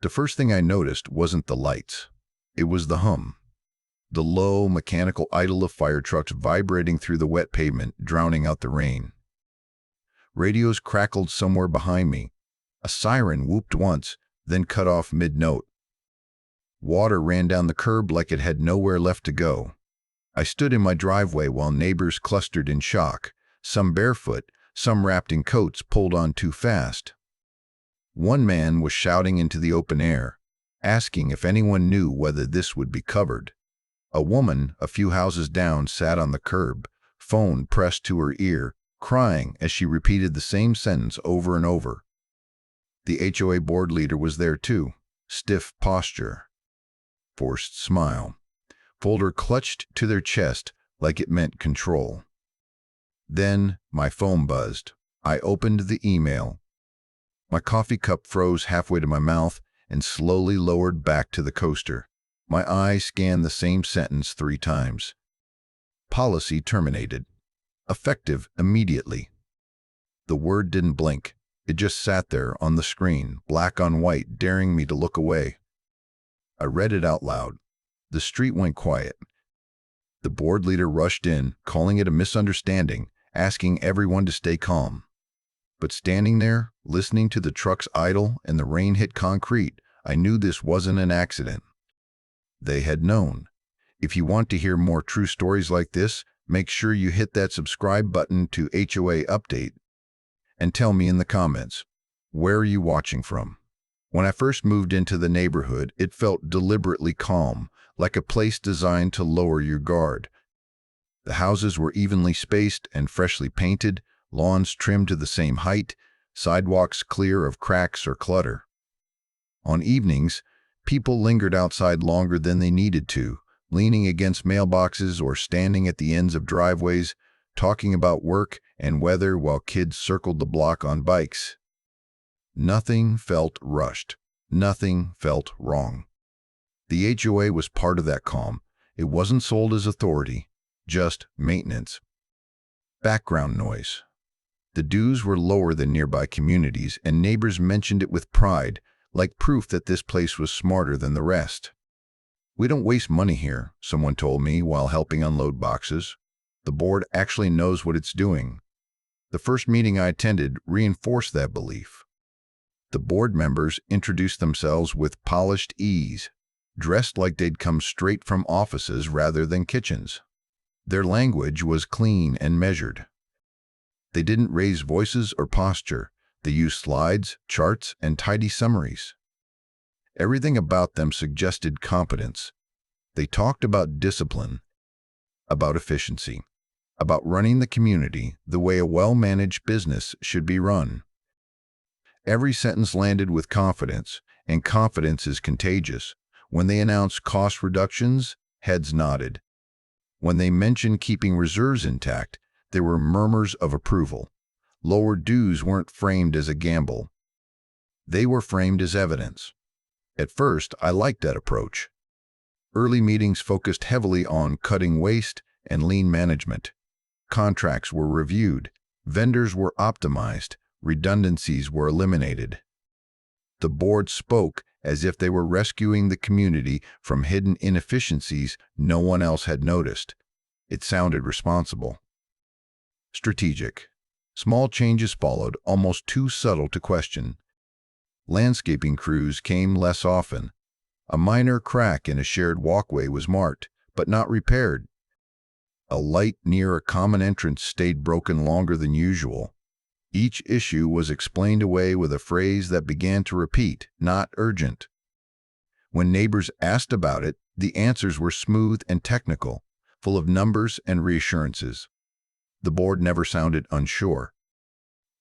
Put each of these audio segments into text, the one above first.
The first thing I noticed wasn't the lights. It was the hum. The low, mechanical idle of fire trucks vibrating through the wet pavement, drowning out the rain. Radios crackled somewhere behind me. A siren whooped once, then cut off mid-note. Water ran down the curb like it had nowhere left to go. I stood in my driveway while neighbors clustered in shock, some barefoot, some wrapped in coats pulled on too fast. One man was shouting into the open air, asking if anyone knew whether this would be covered. A woman, a few houses down, sat on the curb, phone pressed to her ear, crying as she repeated the same sentence over and over. The HOA board leader was there too, stiff posture, forced smile, folder clutched to their chest like it meant control. Then my phone buzzed. I opened the email. My coffee cup froze halfway to my mouth and slowly lowered back to the coaster. My eyes scanned the same sentence 3 times. Policy terminated. Effective immediately. The word didn't blink. It just sat there on the screen, black on white, daring me to look away. I read it out loud. The street went quiet. The board leader rushed in, calling it a misunderstanding, asking everyone to stay calm. But standing there, listening to the trucks idle and the rain hit concrete, I knew this wasn't an accident. They had known. If you want to hear more true stories like this, make sure you hit that subscribe button to HOA Update and tell me in the comments, where are you watching from? When I first moved into the neighborhood, it felt deliberately calm, like a place designed to lower your guard. The houses were evenly spaced and freshly painted, lawns trimmed to the same height, sidewalks clear of cracks or clutter. On evenings, people lingered outside longer than they needed to, leaning against mailboxes or standing at the ends of driveways, talking about work and weather while kids circled the block on bikes. Nothing felt rushed. Nothing felt wrong. The HOA was part of that calm. It wasn't sold as authority, just maintenance. Background noise. The dues were lower than nearby communities, and neighbors mentioned it with pride, like proof that this place was smarter than the rest. "We don't waste money here," someone told me while helping unload boxes. "The board actually knows what it's doing." The first meeting I attended reinforced that belief. The board members introduced themselves with polished ease, dressed like they'd come straight from offices rather than kitchens. Their language was clean and measured. They didn't raise voices or posture. They used slides, charts, and tidy summaries. Everything about them suggested competence. They talked about discipline, about efficiency, about running the community the way a well-managed business should be run. Every sentence landed with confidence, and confidence is contagious. When they announced cost reductions, heads nodded. When they mentioned keeping reserves intact, there were murmurs of approval. Lower dues weren't framed as a gamble. They were framed as evidence. At first, I liked that approach. Early meetings focused heavily on cutting waste and lean management. Contracts were reviewed, vendors were optimized, redundancies were eliminated. The board spoke as if they were rescuing the community from hidden inefficiencies no one else had noticed. It sounded responsible. Strategic. Small changes followed, almost too subtle to question. Landscaping crews came less often. A minor crack in a shared walkway was marked, but not repaired. A light near a common entrance stayed broken longer than usual. Each issue was explained away with a phrase that began to repeat, "Not urgent." When neighbors asked about it, the answers were smooth and technical, full of numbers and reassurances. The board never sounded unsure.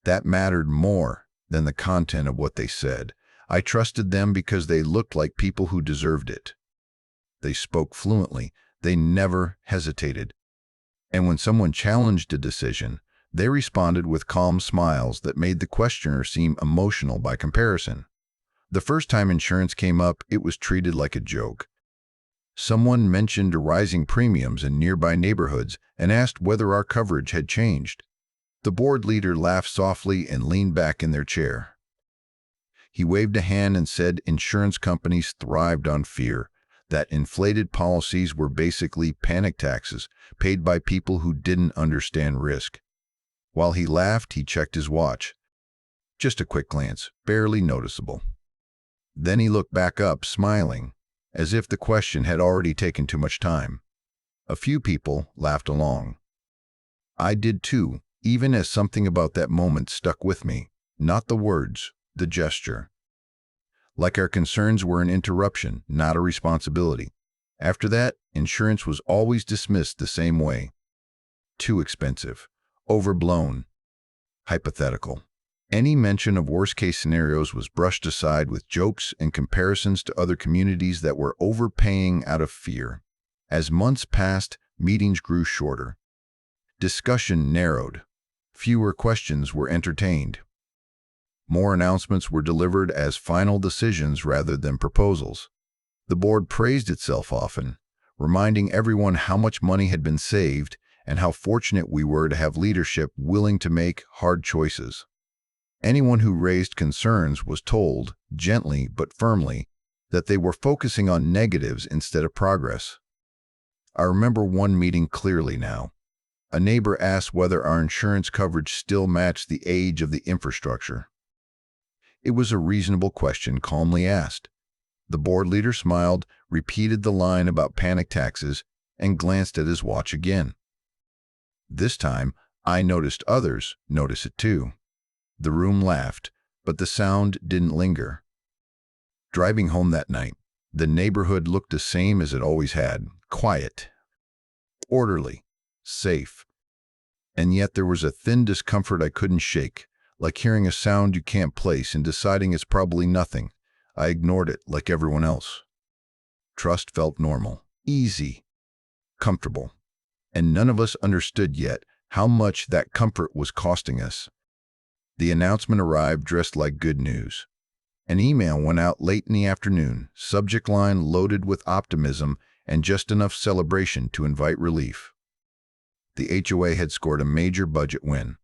That mattered more than the content of what they said. I trusted them because they looked like people who deserved it. They spoke fluently. They never hesitated. And when someone challenged a decision, they responded with calm smiles that made the questioner seem emotional by comparison. The first time insurance came up, it was treated like a joke. Someone mentioned rising premiums in nearby neighborhoods and asked whether our coverage had changed. The board leader laughed softly and leaned back in their chair. He waved a hand and said insurance companies thrived on fear, that inflated policies were basically panic taxes paid by people who didn't understand risk. While he laughed, he checked his watch. Just a quick glance, barely noticeable. Then he looked back up, smiling, as if the question had already taken too much time. A few people laughed along. I did too, even as something about that moment stuck with me. Not the words, the gesture. Like our concerns were an interruption, not a responsibility. After that, insurance was always dismissed the same way. Too expensive, overblown, hypothetical. Any mention of worst-case scenarios was brushed aside with jokes and comparisons to other communities that were overpaying out of fear. As months passed, meetings grew shorter. Discussion narrowed. Fewer questions were entertained. More announcements were delivered as final decisions rather than proposals. The board praised itself often, reminding everyone how much money had been saved and how fortunate we were to have leadership willing to make hard choices. Anyone who raised concerns was told, gently but firmly, that they were focusing on negatives instead of progress. I remember one meeting clearly now. A neighbor asked whether our insurance coverage still matched the age of the infrastructure. It was a reasonable question, calmly asked. The board leader smiled, repeated the line about panic taxes, and glanced at his watch again. This time, I noticed others notice it too. The room laughed, but the sound didn't linger. Driving home that night, the neighborhood looked the same as it always had, quiet, orderly, safe. And yet there was a thin discomfort I couldn't shake, like hearing a sound you can't place and deciding it's probably nothing. I ignored it like everyone else. Trust felt normal, easy, comfortable. And none of us understood yet how much that comfort was costing us. The announcement arrived dressed like good news. An email went out late in the afternoon, subject line loaded with optimism and just enough celebration to invite relief. The HOA had scored a major budget win.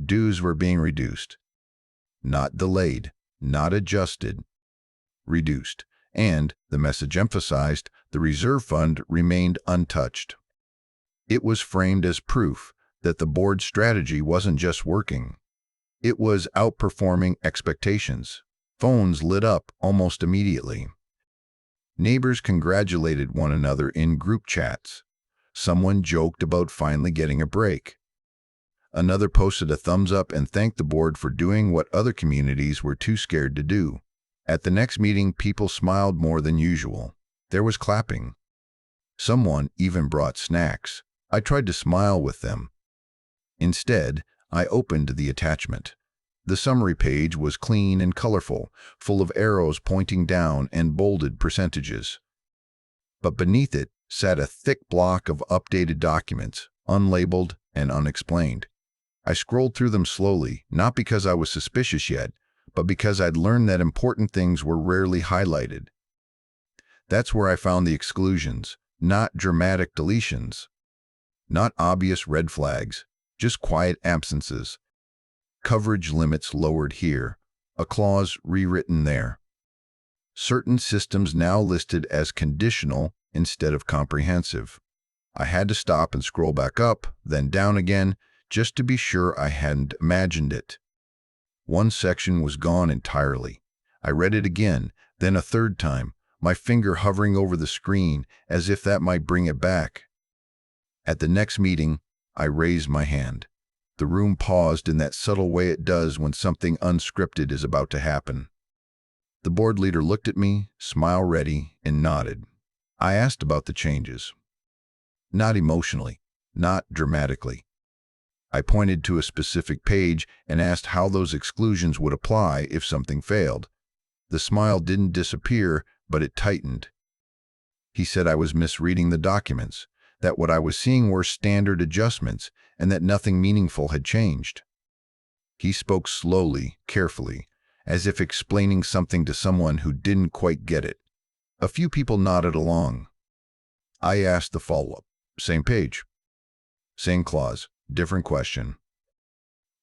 Dues were being reduced. Not delayed, not adjusted, reduced. And, the message emphasized, the reserve fund remained untouched. It was framed as proof that the board's strategy wasn't just working. It was outperforming expectations. Phones lit up almost immediately. Neighbors congratulated one another in group chats. Someone joked about finally getting a break. Another posted a thumbs up and thanked the board for doing what other communities were too scared to do. At the next meeting, people smiled more than usual. There was clapping. Someone even brought snacks. I tried to smile with them. Instead, I opened the attachment. The summary page was clean and colorful, full of arrows pointing down and bolded percentages. But beneath it sat a thick block of updated documents, unlabeled and unexplained. I scrolled through them slowly, not because I was suspicious yet, but because I'd learned that important things were rarely highlighted. That's where I found the exclusions, not dramatic deletions, not obvious red flags, just quiet absences. Coverage limits lowered here, a clause rewritten there. Certain systems now listed as conditional instead of comprehensive. I had to stop and scroll back up, then down again, just to be sure I hadn't imagined it. One section was gone entirely. I read it again, then a third time, my finger hovering over the screen as if that might bring it back. At the next meeting, I raised my hand. The room paused in that subtle way it does when something unscripted is about to happen. The board leader looked at me, smile ready, and nodded. I asked about the changes. Not emotionally, not dramatically. I pointed to a specific page and asked how those exclusions would apply if something failed. The smile didn't disappear, but it tightened. He said I was misreading the documents, that what I was seeing were standard adjustments, and that nothing meaningful had changed. He spoke slowly, carefully, as if explaining something to someone who didn't quite get it. A few people nodded along. I asked the follow-up. Same page. Same clause, different question.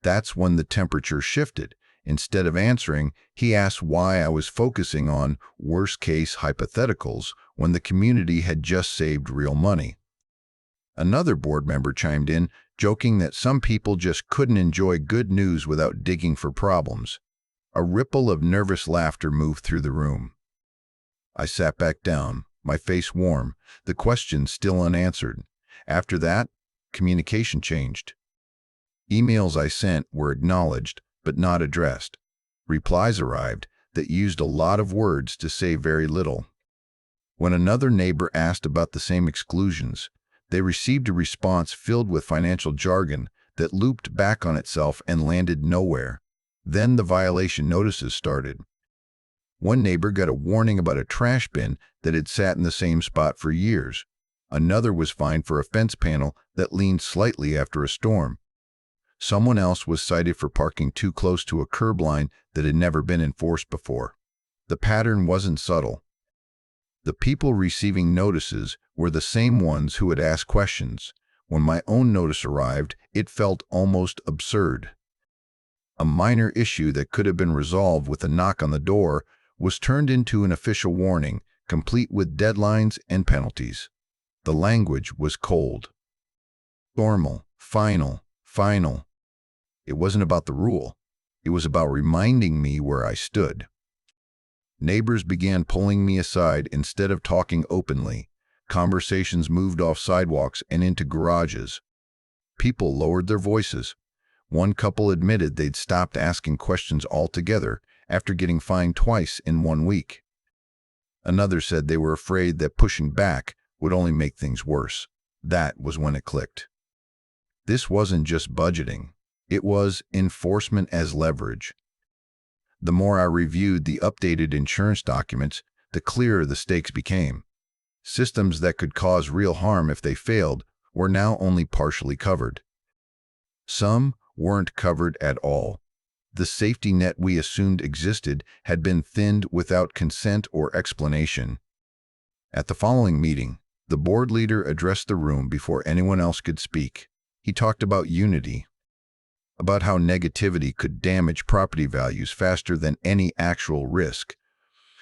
That's when the temperature shifted. Instead of answering, he asked why I was focusing on worst-case hypotheticals when the community had just saved real money. Another board member chimed in, joking that some people just couldn't enjoy good news without digging for problems. A ripple of nervous laughter moved through the room. I sat back down, my face warm, the question still unanswered. After that, communication changed. Emails I sent were acknowledged, but not addressed. Replies arrived that used a lot of words to say very little. When another neighbor asked about the same exclusions, they received a response filled with financial jargon that looped back on itself and landed nowhere. Then the violation notices started. One neighbor got a warning about a trash bin that had sat in the same spot for years. Another was fined for a fence panel that leaned slightly after a storm. Someone else was cited for parking too close to a curb line that had never been enforced before. The pattern wasn't subtle. The people receiving notices were the same ones who had asked questions. When my own notice arrived, it felt almost absurd. A minor issue that could have been resolved with a knock on the door was turned into an official warning, complete with deadlines and penalties. The language was cold. Formal, final. It wasn't about the rule. It was about reminding me where I stood. Neighbors began pulling me aside instead of talking openly. Conversations moved off sidewalks and into garages. People lowered their voices. One couple admitted they'd stopped asking questions altogether after getting fined twice in 1 week. Another said they were afraid that pushing back would only make things worse. That was when it clicked. This wasn't just budgeting. It was enforcement as leverage. The more I reviewed the updated insurance documents, the clearer the stakes became. Systems that could cause real harm if they failed were now only partially covered. Some weren't covered at all. The safety net we assumed existed had been thinned without consent or explanation. At the following meeting, the board leader addressed the room before anyone else could speak. He talked about unity, about how negativity could damage property values faster than any actual risk.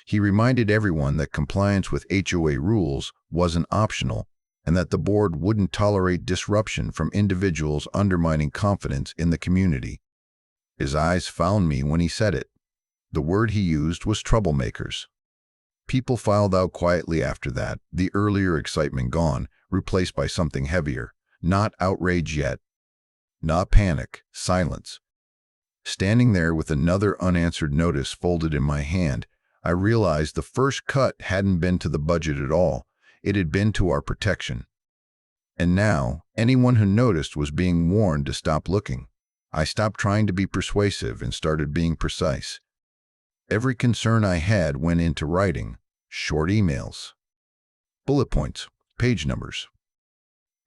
He reminded everyone that compliance with HOA rules wasn't optional and that the board wouldn't tolerate disruption from individuals undermining confidence in the community. His eyes found me when he said it. The word he used was troublemakers. People filed out quietly after that, the earlier excitement gone, replaced by something heavier. Not outrage yet. Not panic, silence. Standing there with another unanswered notice folded in my hand, I realized the first cut hadn't been to the budget at all. It had been to our protection. And now, anyone who noticed was being warned to stop looking. I stopped trying to be persuasive and started being precise. Every concern I had went into writing, short emails. Bullet points, page numbers,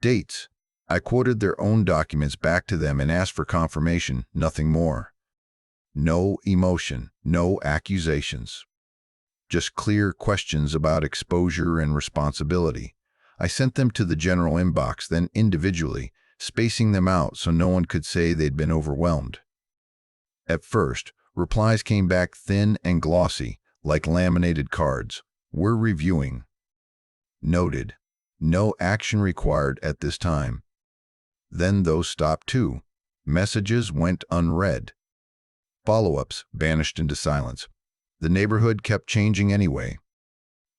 dates. I quoted their own documents back to them and asked for confirmation, nothing more. No emotion, no accusations. Just clear questions about exposure and responsibility. I sent them to the general inbox, then individually, spacing them out so no one could say they'd been overwhelmed. At first, replies came back thin and glossy, like laminated cards. We're reviewing. Noted. No action required at this time. Then those stopped too. Messages went unread. Follow-ups vanished into silence. The neighborhood kept changing anyway.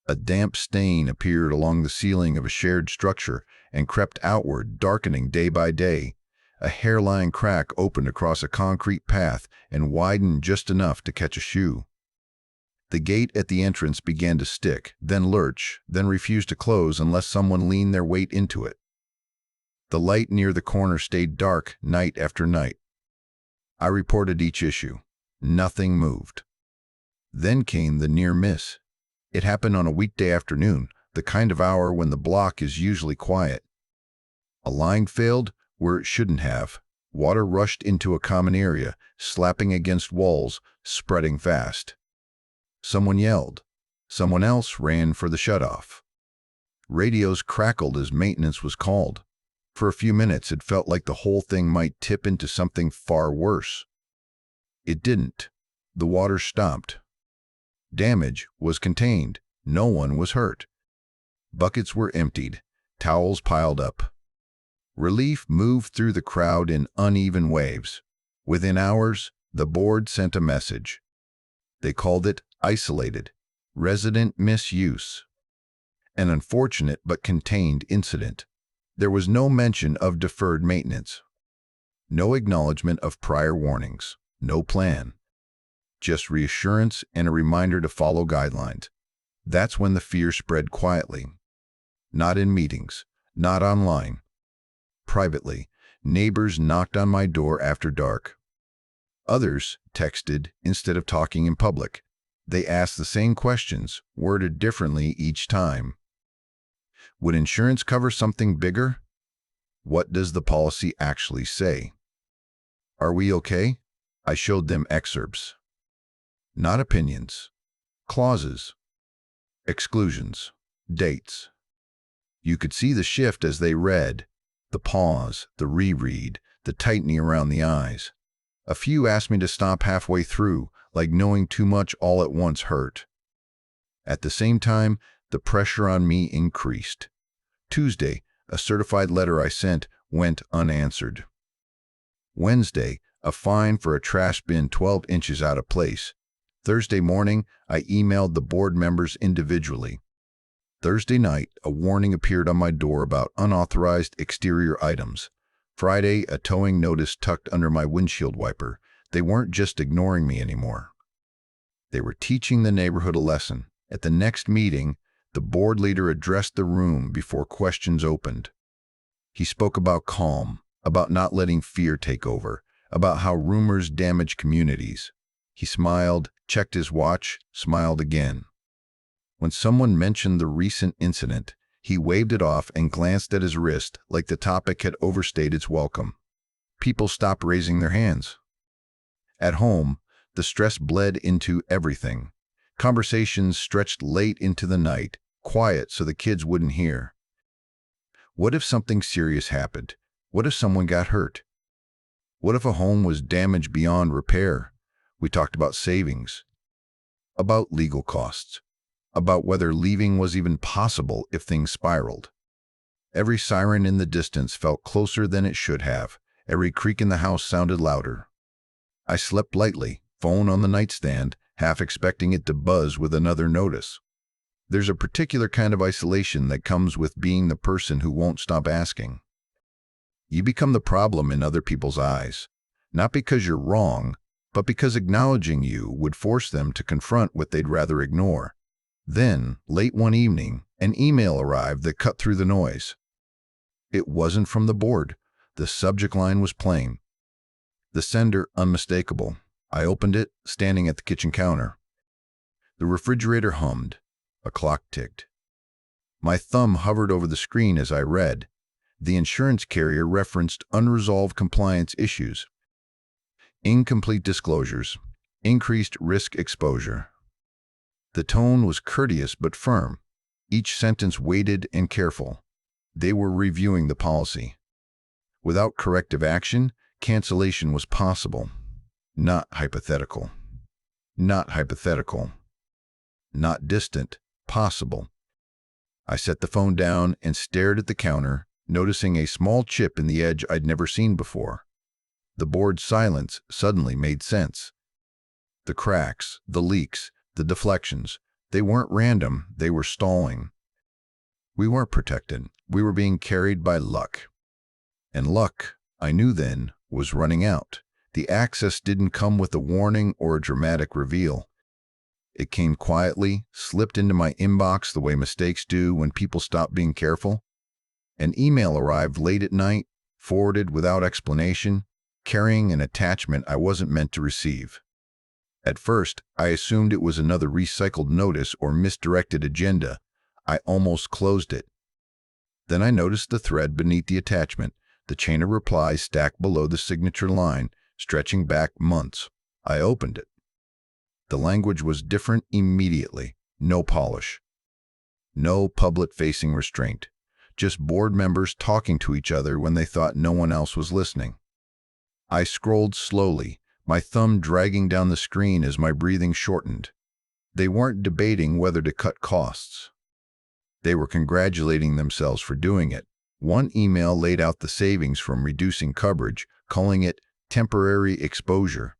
A damp stain appeared along the ceiling of a shared structure and crept outward, darkening day by day. A hairline crack opened across a concrete path and widened just enough to catch a shoe. The gate at the entrance began to stick, then lurch, then refuse to close unless someone leaned their weight into it. The light near the corner stayed dark night after night. I reported each issue. Nothing moved. Then came the near miss. It happened on a weekday afternoon, the kind of hour when the block is usually quiet. A line failed where it shouldn't have. Water rushed into a common area, slapping against walls, spreading fast. Someone yelled. Someone else ran for the shutoff. Radios crackled as maintenance was called. For a few minutes, it felt like the whole thing might tip into something far worse. It didn't. The water stopped. Damage was contained. No one was hurt. Buckets were emptied. Towels piled up. Relief moved through the crowd in uneven waves. Within hours, the board sent a message. They called it isolated, resident misuse. An unfortunate but contained incident. There was no mention of deferred maintenance. No acknowledgement of prior warnings. No plan. Just reassurance and a reminder to follow guidelines. That's when the fear spread quietly. Not in meetings, not online. Privately, neighbors knocked on my door after dark. Others texted instead of talking in public. They asked the same questions, worded differently each time. Would insurance cover something bigger? What does the policy actually say? Are we okay? I showed them excerpts. Not opinions. Clauses. Exclusions. Dates. You could see the shift as they read. The pause, the reread, the tightening around the eyes. A few asked me to stop halfway through, like knowing too much all at once hurt. At the same time, the pressure on me increased. Tuesday, a certified letter I sent went unanswered. Wednesday, a fine for a trash bin 12 inches out of place. Thursday morning, I emailed the board members individually. Thursday night, a warning appeared on my door about unauthorized exterior items. Friday, a towing notice tucked under my windshield wiper. They weren't just ignoring me anymore. They were teaching the neighborhood a lesson. At the next meeting, the board leader addressed the room before questions opened. He spoke about calm, about not letting fear take over, about how rumors damage communities. He smiled, checked his watch, smiled again. When someone mentioned the recent incident, he waved it off and glanced at his wrist like the topic had overstayed its welcome. People stopped raising their hands. At home, the stress bled into everything. Conversations stretched late into the night, quiet so the kids wouldn't hear. What if something serious happened? What if someone got hurt? What if a home was damaged beyond repair? We talked about savings, about legal costs, about whether leaving was even possible if things spiraled. Every siren in the distance felt closer than it should have. Every creak in the house sounded louder. I slept lightly, phone on the nightstand, half expecting it to buzz with another notice. There's a particular kind of isolation that comes with being the person who won't stop asking. You become the problem in other people's eyes, not because you're wrong, but because acknowledging you would force them to confront what they'd rather ignore. Then, late one evening, an email arrived that cut through the noise. It wasn't from the board. The subject line was plain. The sender unmistakable. I opened it, standing at the kitchen counter. The refrigerator hummed. A clock ticked. My thumb hovered over the screen as I read. The insurance carrier referenced unresolved compliance issues. Incomplete disclosures. Increased risk exposure. The tone was courteous but firm. Each sentence weighted and careful. They were reviewing the policy. Without corrective action, cancellation was possible. Not hypothetical. Not hypothetical. Not distant. Possible. I set the phone down and stared at the counter, noticing a small chip in the edge I'd never seen before. The board's silence suddenly made sense. The cracks, the leaks, the deflections, they weren't random, they were stalling. We weren't protected. We were being carried by luck. And luck, I knew then, was running out. The access didn't come with a warning or a dramatic reveal. It came quietly, slipped into my inbox the way mistakes do when people stop being careful. An email arrived late at night, forwarded without explanation, carrying an attachment I wasn't meant to receive. At first, I assumed it was another recycled notice or misdirected agenda. I almost closed it. Then I noticed the thread beneath the attachment, the chain of replies stacked below the signature line, stretching back months. I opened it. The language was different immediately. No polish. No public-facing restraint. Just board members talking to each other when they thought no one else was listening. I scrolled slowly, my thumb dragging down the screen as my breathing shortened. They weren't debating whether to cut costs. They were congratulating themselves for doing it. One email laid out the savings from reducing coverage, calling it temporary exposure.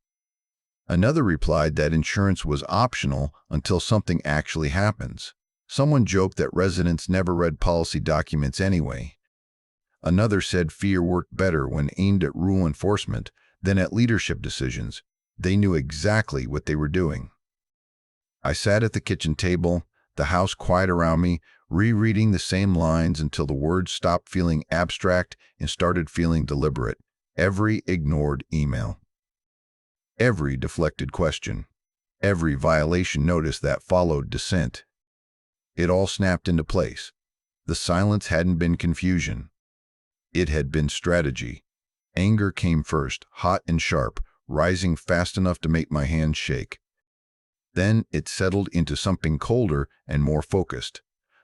Another replied that insurance was optional until something actually happens. Someone joked that residents never read policy documents anyway. Another said fear worked better when aimed at rule enforcement than at leadership decisions. They knew exactly what they were doing. I sat at the kitchen table, the house quiet around me, rereading the same lines until the words stopped feeling abstract and started feeling deliberate. Every ignored email, every deflected question, every violation notice that followed dissent. It all snapped into place. The silence hadn't been confusion. It had been strategy. Anger came first, hot and sharp, rising fast enough to make my hands shake. Then it settled into something colder and more focused.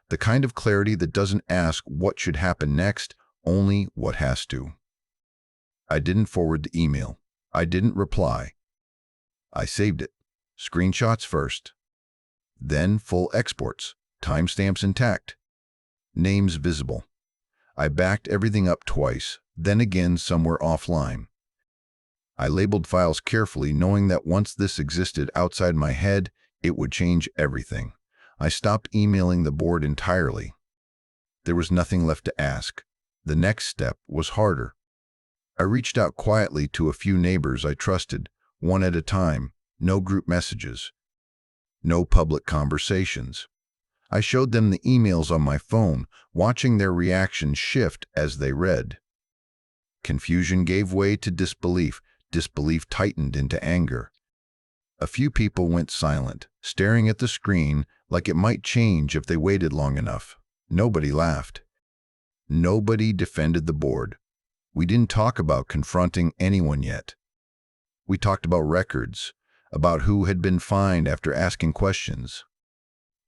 The kind of clarity that doesn't ask what should happen next, only what has to. I didn't forward the email. I didn't reply. I saved it. Screenshots first. Then full exports, timestamps intact, names visible. I backed everything up twice, then again somewhere offline. I labeled files carefully, knowing that once this existed outside my head, it would change everything. I stopped emailing the board entirely. There was nothing left to ask. The next step was harder. I reached out quietly to a few neighbors I trusted, one at a time, no group messages, no public conversations. I showed them the emails on my phone, watching their reactions shift as they read. Confusion gave way to disbelief. Disbelief tightened into anger. A few people went silent, staring at the screen like it might change if they waited long enough. Nobody laughed. Nobody defended the board. We didn't talk about confronting anyone yet. We talked about records, about who had been fined after asking questions,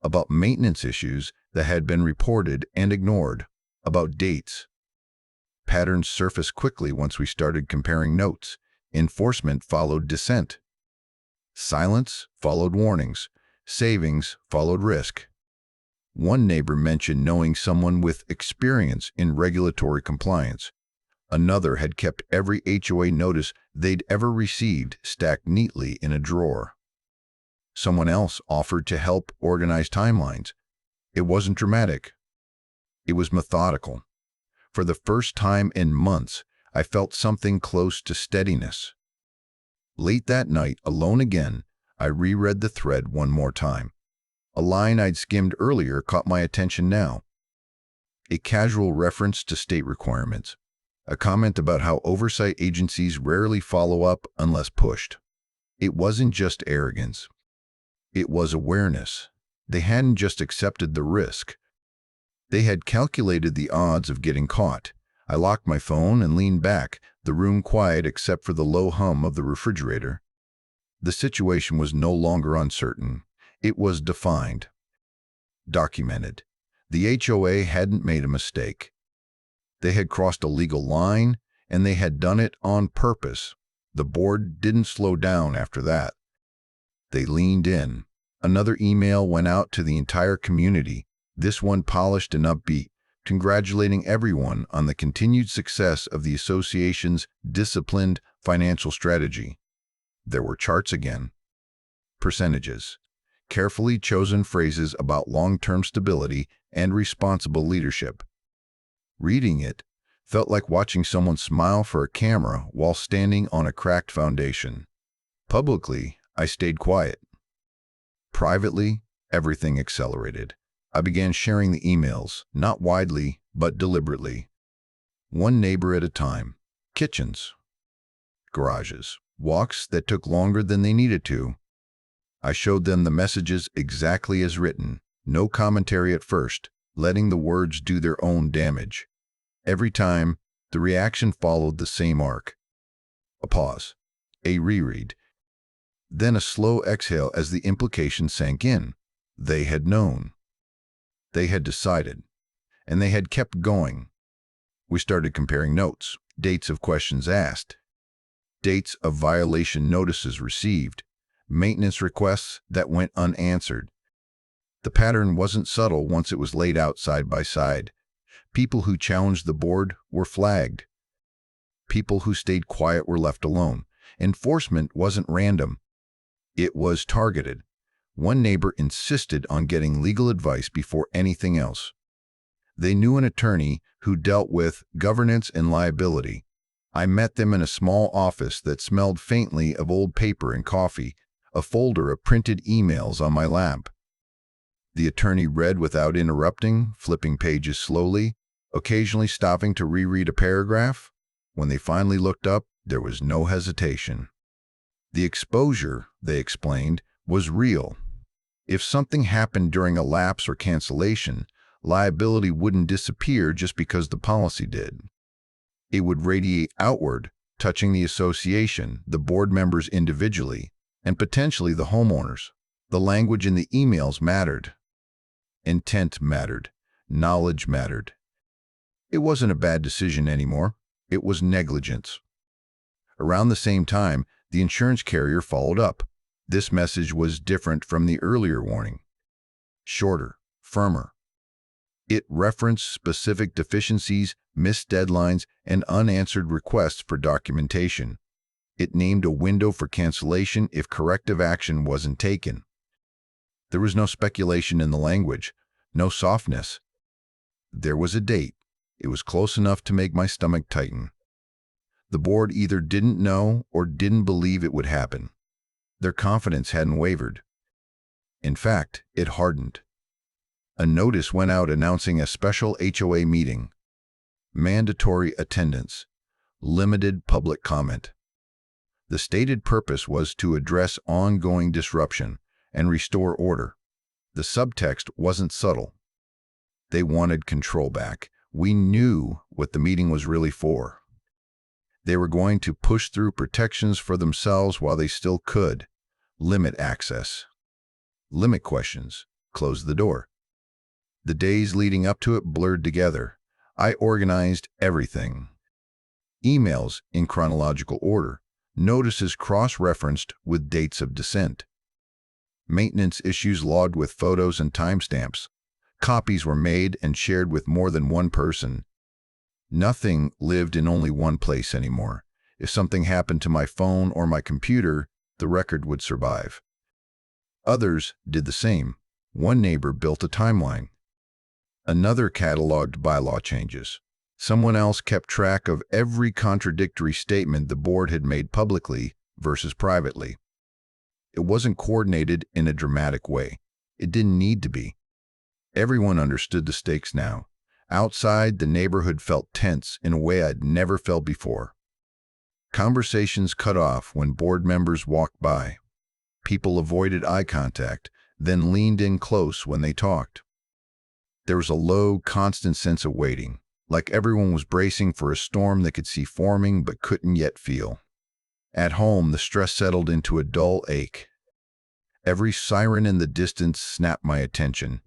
about maintenance issues that had been reported and ignored, about dates. Patterns surfaced quickly once we started comparing notes. Enforcement followed dissent. Silence followed warnings. Savings followed risk. One neighbor mentioned knowing someone with experience in regulatory compliance. Another had kept every HOA notice they'd ever received stacked neatly in a drawer. Someone else offered to help organize timelines. It wasn't dramatic. It was methodical. For the first time in months, I felt something close to steadiness. Late that night, alone again, I reread the thread one more time. A line I'd skimmed earlier caught my attention now. A casual reference to state requirements. A comment about how oversight agencies rarely follow up unless pushed. It wasn't just arrogance. It was awareness. They hadn't just accepted the risk. They had calculated the odds of getting caught. I locked my phone and leaned back, the room quiet except for the low hum of the refrigerator. The situation was no longer uncertain. It was defined. Documented. The HOA hadn't made a mistake. They had crossed a legal line, and they had done it on purpose. The board didn't slow down after that. They leaned in. Another email went out to the entire community, this one polished and upbeat, congratulating everyone on the continued success of the association's disciplined financial strategy. There were charts again. Percentages. Carefully chosen phrases about long-term stability and responsible leadership. Reading it felt like watching someone smile for a camera while standing on a cracked foundation. Publicly, I stayed quiet. Privately, everything accelerated. I began sharing the emails, not widely, but deliberately. One neighbor at a time. Kitchens. Garages. Walks that took longer than they needed to. I showed them the messages exactly as written, no commentary at first, letting the words do their own damage. Every time, the reaction followed the same arc. A pause. A reread. Then a slow exhale as the implication sank in. They had known. They had decided. And they had kept going. We started comparing notes, dates of questions asked, dates of violation notices received, maintenance requests that went unanswered. The pattern wasn't subtle once it was laid out side by side. People who challenged the board were flagged. People who stayed quiet were left alone. Enforcement wasn't random. It was targeted. One neighbor insisted on getting legal advice before anything else. They knew an attorney who dealt with governance and liability. I met them in a small office that smelled faintly of old paper and coffee, a folder of printed emails on my lap. The attorney read without interrupting, flipping pages slowly, occasionally stopping to reread a paragraph. When they finally looked up, there was no hesitation. The exposure, they explained, was real. If something happened during a lapse or cancellation, liability wouldn't disappear just because the policy did. It would radiate outward, touching the association, the board members individually, and potentially the homeowners. The language in the emails mattered. Intent mattered. Knowledge mattered. It wasn't a bad decision anymore. It was negligence. Around the same time, the insurance carrier followed up. This message was different from the earlier warning. Shorter, firmer. It referenced specific deficiencies, missed deadlines, and unanswered requests for documentation. It named a window for cancellation if corrective action wasn't taken. There was no speculation in the language, no softness. There was a date. It was close enough to make my stomach tighten. The board either didn't know or didn't believe it would happen. Their confidence hadn't wavered. In fact, it hardened. A notice went out announcing a special HOA meeting. Mandatory attendance. Limited public comment. The stated purpose was to address ongoing disruption and restore order. The subtext wasn't subtle. They wanted control back. We knew what the meeting was really for. They were going to push through protections for themselves while they still could. Limit access. Limit questions. Close the door. The days leading up to it blurred together. I organized everything. Emails in chronological order. Notices cross-referenced with dates of dissent. Maintenance issues logged with photos and timestamps. Copies were made and shared with more than one person. Nothing lived in only one place anymore. If something happened to my phone or my computer, the record would survive. Others did the same. One neighbor built a timeline. Another cataloged bylaw changes. Someone else kept track of every contradictory statement the board had made publicly versus privately. It wasn't coordinated in a dramatic way. It didn't need to be. Everyone understood the stakes now. Outside, the neighborhood felt tense in a way I'd never felt before. Conversations cut off when board members walked by. People avoided eye contact, then leaned in close when they talked. There was a low, constant sense of waiting, like everyone was bracing for a storm they could see forming but couldn't yet feel. At home, the stress settled into a dull ache. Every siren in the distance snapped my attention.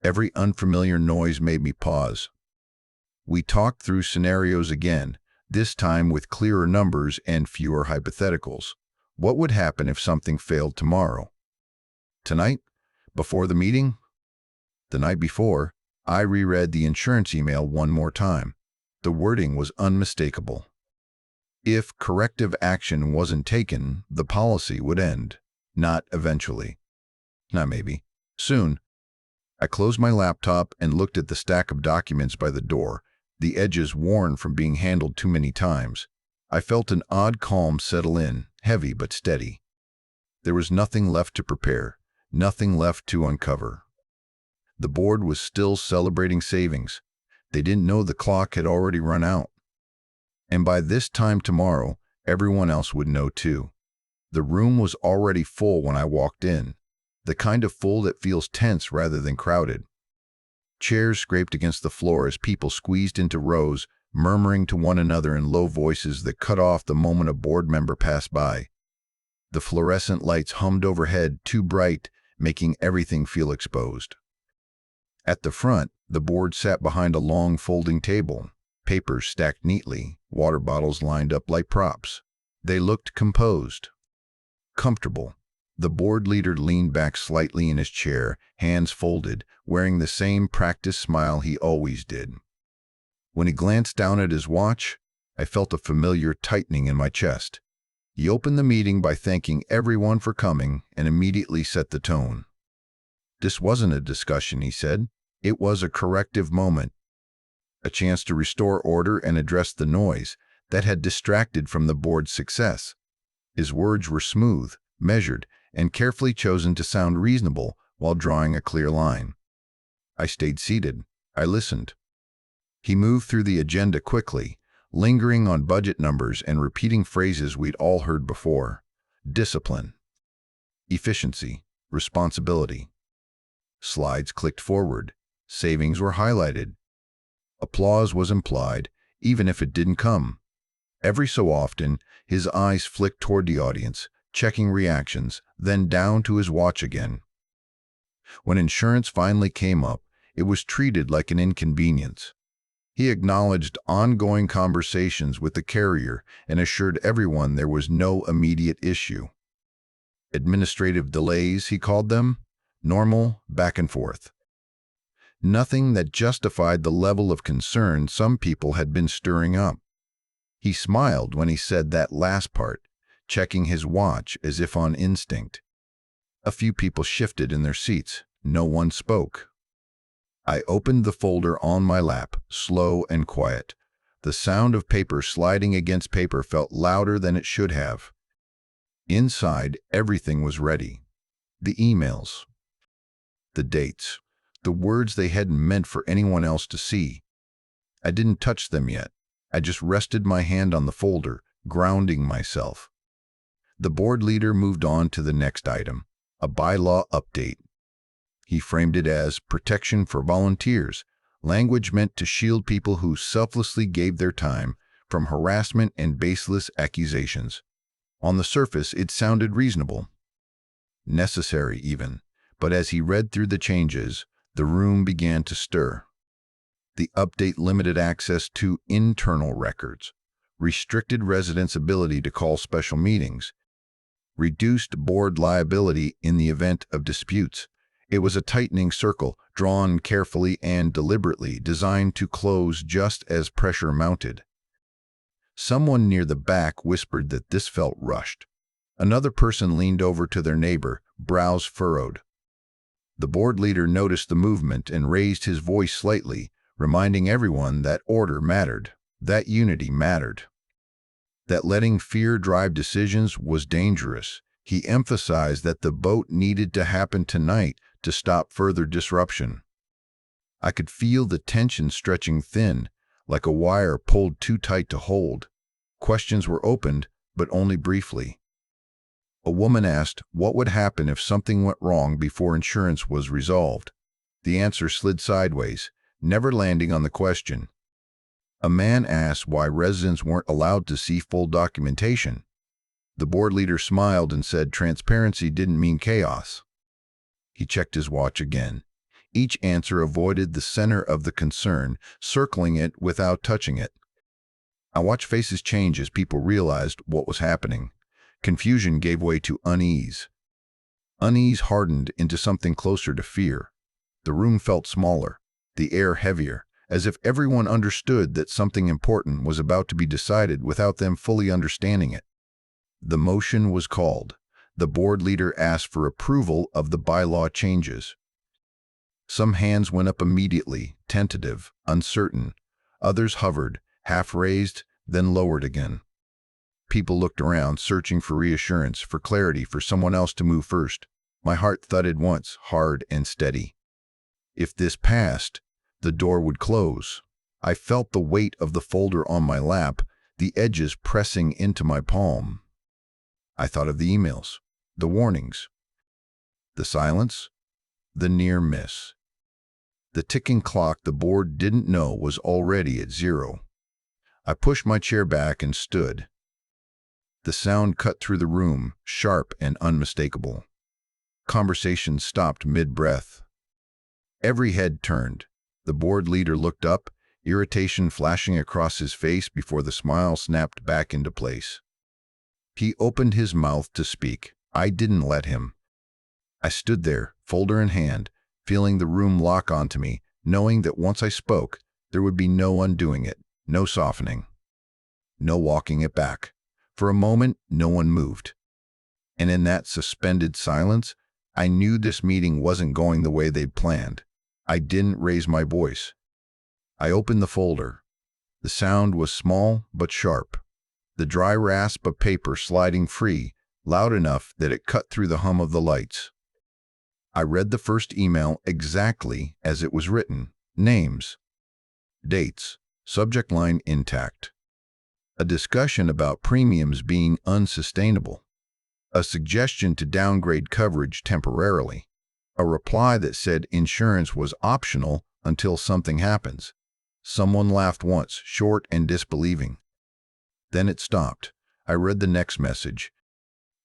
Every unfamiliar noise made me pause. We talked through scenarios again, this time with clearer numbers and fewer hypotheticals. What would happen if something failed tomorrow? Tonight? Before the meeting? The night before, I reread the insurance email one more time. The wording was unmistakable. If corrective action wasn't taken, the policy would end. Not eventually. Not maybe. Soon. I closed my laptop and looked at the stack of documents by the door, the edges worn from being handled too many times. I felt an odd calm settle in, heavy but steady. There was nothing left to prepare, nothing left to uncover. The board was still celebrating savings. They didn't know the clock had already run out. And by this time tomorrow, everyone else would know too. The room was already full when I walked in, the kind of full that feels tense rather than crowded. Chairs scraped against the floor as people squeezed into rows, murmuring to one another in low voices that cut off the moment a board member passed by. The fluorescent lights hummed overhead, too bright, making everything feel exposed. At the front, the board sat behind a long folding table, papers stacked neatly, water bottles lined up like props. They looked composed, comfortable. The board leader leaned back slightly in his chair, hands folded, wearing the same practiced smile he always did. When he glanced down at his watch, I felt a familiar tightening in my chest. He opened the meeting by thanking everyone for coming and immediately set the tone. This wasn't a discussion, he said. It was a corrective moment, a chance to restore order and address the noise that had distracted from the board's success. His words were smooth, measured, and carefully chosen to sound reasonable while drawing a clear line. I stayed seated. I listened. He moved through the agenda quickly, lingering on budget numbers and repeating phrases we'd all heard before. Discipline, efficiency, responsibility. Slides clicked forward. Savings were highlighted. Applause was implied, even if it didn't come. Every so often, his eyes flicked toward the audience, checking reactions, then down to his watch again. When insurance finally came up, it was treated like an inconvenience. He acknowledged ongoing conversations with the carrier and assured everyone there was no immediate issue. Administrative delays, he called them, normal back and forth. Nothing that justified the level of concern some people had been stirring up. He smiled when he said that last part, checking his watch as if on instinct. A few people shifted in their seats. No one spoke. I opened the folder on my lap, slow and quiet. The sound of paper sliding against paper felt louder than it should have. Inside, everything was ready. The emails, the dates, the words they hadn't meant for anyone else to see. I didn't touch them yet. I just rested my hand on the folder, grounding myself. The board leader moved on to the next item, a bylaw update. He framed it as protection for volunteers, language meant to shield people who selflessly gave their time from harassment and baseless accusations. On the surface, it sounded reasonable, necessary even, but as he read through the changes, the room began to stir. The update limited access to internal records, restricted residents' ability to call special meetings, reduced board liability in the event of disputes. It was a tightening circle, drawn carefully and deliberately, designed to close just as pressure mounted. Someone near the back whispered that this felt rushed. Another person leaned over to their neighbor, brows furrowed. The board leader noticed the movement and raised his voice slightly, reminding everyone that order mattered, that unity mattered, that letting fear drive decisions was dangerous. He emphasized that the vote needed to happen tonight to stop further disruption. I could feel the tension stretching thin, like a wire pulled too tight to hold. Questions were opened, but only briefly. A woman asked what would happen if something went wrong before insurance was resolved. The answer slid sideways, never landing on the question. A man asked why residents weren't allowed to see full documentation. The board leader smiled and said transparency didn't mean chaos. He checked his watch again. Each answer avoided the center of the concern, circling it without touching it. I watched faces change as people realized what was happening. Confusion gave way to unease. Unease hardened into something closer to fear. The room felt smaller, the air heavier, as if everyone understood that something important was about to be decided without them fully understanding it. The motion was called. The board leader asked for approval of the bylaw changes. Some hands went up immediately, tentative, uncertain. Others hovered, half raised, then lowered again. People looked around, searching for reassurance, for clarity, for someone else to move first. My heart thudded once, hard and steady. If this passed, the door would close. I felt the weight of the folder on my lap, the edges pressing into my palm. I thought of the emails, the warnings, the silence, the near miss. The ticking clock the board didn't know was already at 0. I pushed my chair back and stood. The sound cut through the room, sharp and unmistakable. Conversation stopped mid-breath. Every head turned. The board leader looked up, irritation flashing across his face before the smile snapped back into place. He opened his mouth to speak. I didn't let him. I stood there, folder in hand, feeling the room lock onto me, knowing that once I spoke, there would be no undoing it, no softening, no walking it back. For a moment, no one moved. And in that suspended silence, I knew this meeting wasn't going the way they'd planned. I didn't raise my voice. I opened the folder. The sound was small but sharp. The dry rasp of paper sliding free, loud enough that it cut through the hum of the lights. I read the first email exactly as it was written. Names, dates, subject line intact. A discussion about premiums being unsustainable. A suggestion to downgrade coverage temporarily. A reply that said insurance was optional until something happens. Someone laughed once, short and disbelieving. Then it stopped. I read the next message.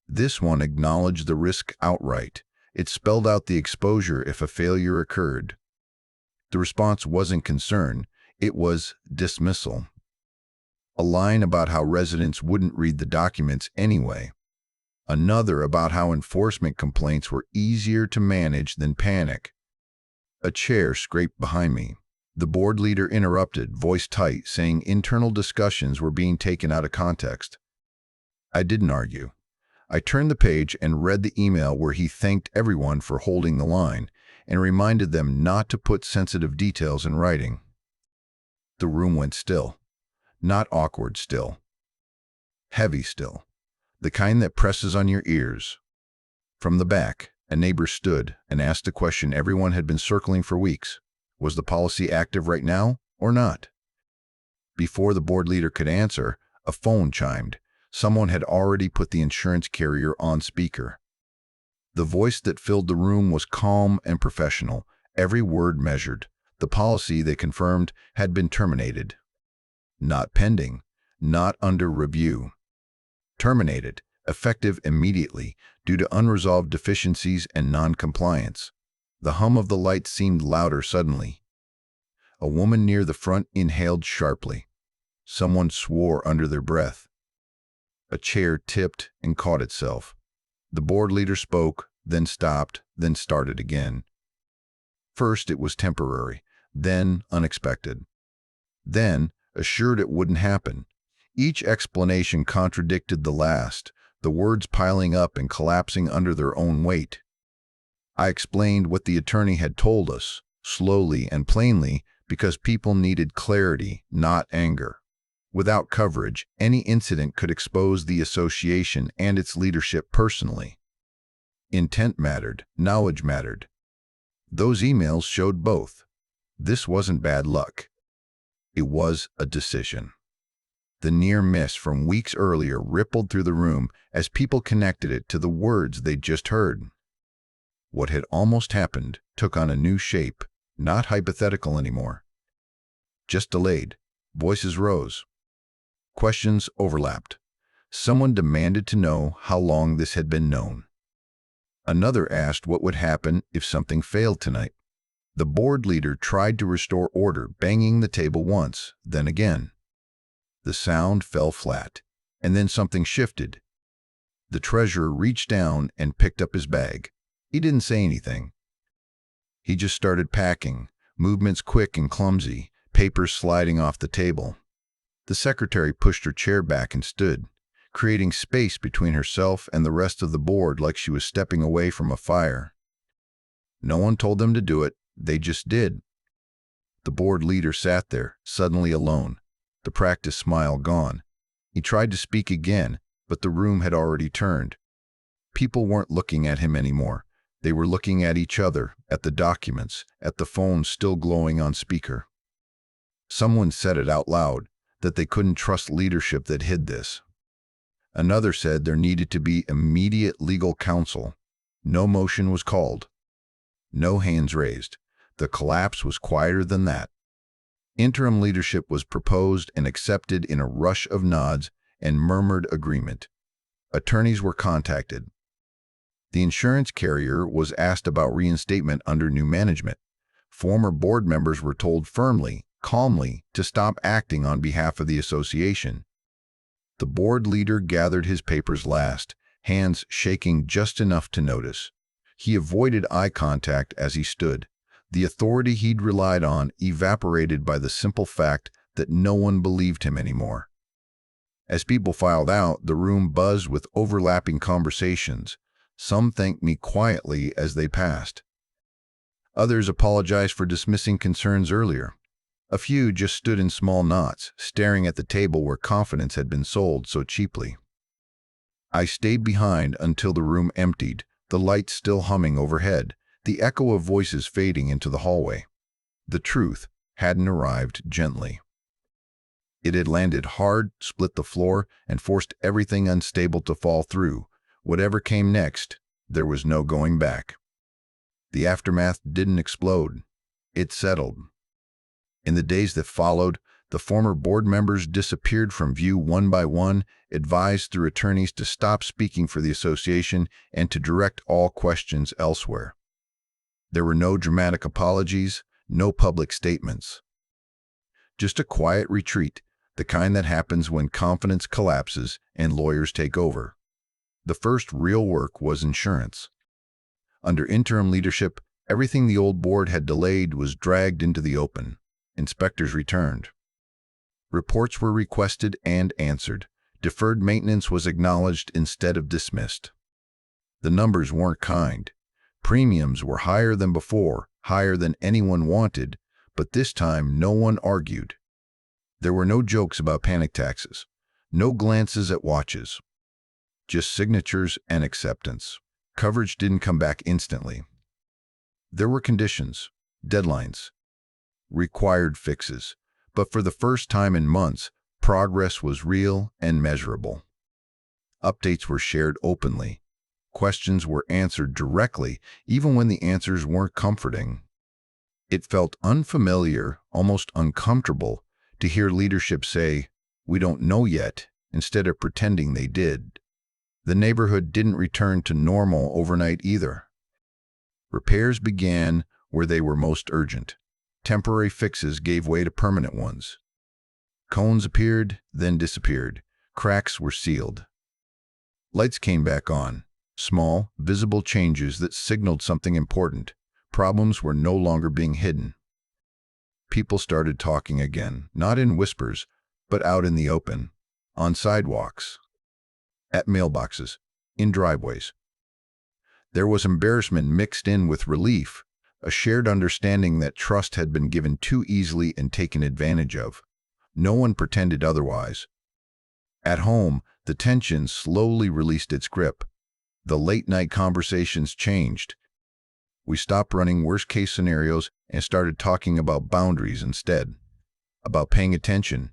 This one acknowledged the risk outright. It spelled out the exposure if a failure occurred. The response wasn't concern, it was dismissal. A line about how residents wouldn't read the documents anyway. Another about how enforcement complaints were easier to manage than panic. A chair scraped behind me. The board leader interrupted, voice tight, saying internal discussions were being taken out of context. I didn't argue. I turned the page and read the email where he thanked everyone for holding the line and reminded them not to put sensitive details in writing. The room went still. Not awkward still. Heavy still. The kind that presses on your ears. From the back, a neighbor stood and asked a question everyone had been circling for weeks. Was the policy active right now or not? Before the board leader could answer, a phone chimed. Someone had already put the insurance carrier on speaker. The voice that filled the room was calm and professional, every word measured. The policy, they confirmed, had been terminated. Not pending, not under review. Terminated, effective immediately, due to unresolved deficiencies and non-compliance. The hum of the light seemed louder suddenly. A woman near the front inhaled sharply. Someone swore under their breath. A chair tipped and caught itself. The board leader spoke, then stopped, then started again. First it was temporary, then unexpected. Then assured it wouldn't happen. Each explanation contradicted the last, the words piling up and collapsing under their own weight. I explained what the attorney had told us, slowly and plainly, because people needed clarity, not anger. Without coverage, any incident could expose the association and its leadership personally. Intent mattered, knowledge mattered. Those emails showed both. This wasn't bad luck. It was a decision. The near miss from weeks earlier rippled through the room as people connected it to the words they'd just heard. What had almost happened took on a new shape, not hypothetical anymore. Just delayed. Voices rose. Questions overlapped. Someone demanded to know how long this had been known. Another asked what would happen if something failed tonight. The board leader tried to restore order, banging the table once, then again. The sound fell flat, and then something shifted. The treasurer reached down and picked up his bag. He didn't say anything. He just started packing, movements quick and clumsy, papers sliding off the table. The secretary pushed her chair back and stood, creating space between herself and the rest of the board like she was stepping away from a fire. No one told them to do it, they just did. The board leader sat there, suddenly alone, the practice smile gone. He tried to speak again, but the room had already turned. People weren't looking at him anymore. They were looking at each other, at the documents, at the phone still glowing on speaker. Someone said it out loud, that they couldn't trust leadership that hid this. Another said there needed to be immediate legal counsel. No motion was called. No hands raised. The collapse was quieter than that. Interim leadership was proposed and accepted in a rush of nods and murmured agreement. Attorneys were contacted. The insurance carrier was asked about reinstatement under new management. Former board members were told firmly, calmly, to stop acting on behalf of the association. The board leader gathered his papers last, hands shaking just enough to notice. He avoided eye contact as he stood. The authority he'd relied on evaporated by the simple fact that no one believed him anymore. As people filed out, the room buzzed with overlapping conversations. Some thanked me quietly as they passed. Others apologized for dismissing concerns earlier. A few just stood in small knots, staring at the table where confidence had been sold so cheaply. I stayed behind until the room emptied, the lights still humming overhead, the echo of voices fading into the hallway. The truth hadn't arrived gently. It had landed hard, split the floor, and forced everything unstable to fall through. Whatever came next, there was no going back. The aftermath didn't explode. It settled. In the days that followed, the former board members disappeared from view one by one, advised through attorneys to stop speaking for the association and to direct all questions elsewhere. There were no dramatic apologies, no public statements. Just a quiet retreat, the kind that happens when confidence collapses and lawyers take over. The first real work was insurance. Under interim leadership, everything the old board had delayed was dragged into the open. Inspectors returned. Reports were requested and answered. Deferred maintenance was acknowledged instead of dismissed. The numbers weren't kind. Premiums were higher than before, higher than anyone wanted, but this time no one argued. There were no jokes about panic taxes, no glances at watches, just signatures and acceptance. Coverage didn't come back instantly. There were conditions, deadlines, required fixes, but for the first time in months, progress was real and measurable. Updates were shared openly. Questions were answered directly, even when the answers weren't comforting. It felt unfamiliar, almost uncomfortable, to hear leadership say, "We don't know yet," instead of pretending they did. The neighborhood didn't return to normal overnight either. Repairs began where they were most urgent. Temporary fixes gave way to permanent ones. Cones appeared, then disappeared. Cracks were sealed. Lights came back on. Small, visible changes that signaled something important. Problems were no longer being hidden. People started talking again, not in whispers, but out in the open, on sidewalks, at mailboxes, in driveways. There was embarrassment mixed in with relief, a shared understanding that trust had been given too easily and taken advantage of. No one pretended otherwise. At home, the tension slowly released its grip. The late-night conversations changed. We stopped running worst-case scenarios and started talking about boundaries instead, about paying attention,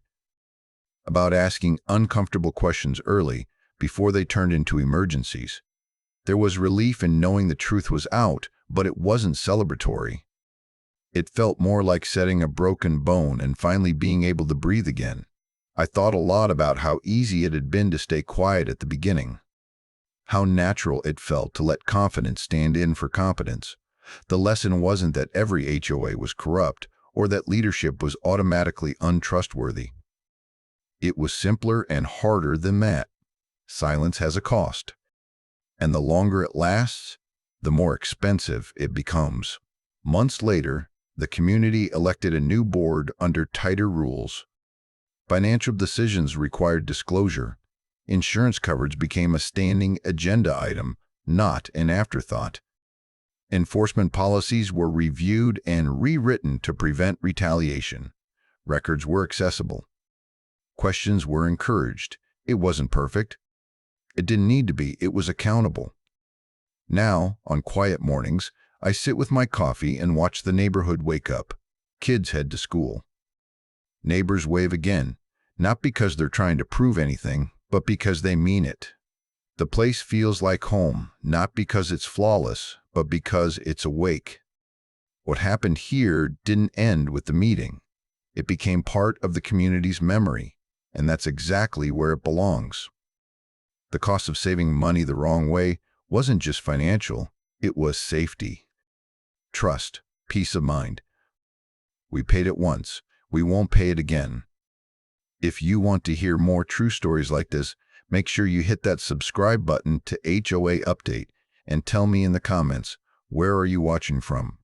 about asking uncomfortable questions early before they turned into emergencies. There was relief in knowing the truth was out, but it wasn't celebratory. It felt more like setting a broken bone and finally being able to breathe again. I thought a lot about how easy it had been to stay quiet at the beginning. How natural it felt to let confidence stand in for competence. The lesson wasn't that every HOA was corrupt or that leadership was automatically untrustworthy. It was simpler and harder than that. Silence has a cost. And the longer it lasts, the more expensive it becomes. Months later, the community elected a new board under tighter rules. Financial decisions required disclosure. Insurance coverage became a standing agenda item, not an afterthought. Enforcement policies were reviewed and rewritten to prevent retaliation. Records were accessible. Questions were encouraged. It wasn't perfect. It didn't need to be. It was accountable. Now, on quiet mornings, I sit with my coffee and watch the neighborhood wake up. Kids head to school. Neighbors wave again, not because they're trying to prove anything, but because they mean it. The place feels like home, not because it's flawless, but because it's awake. What happened here didn't end with the meeting. It became part of the community's memory, and that's exactly where it belongs. The cost of saving money the wrong way wasn't just financial, it was safety, trust, peace of mind. We paid it once, we won't pay it again. If you want to hear more true stories like this, make sure you hit that subscribe button to HOA Update and tell me in the comments, where are you watching from?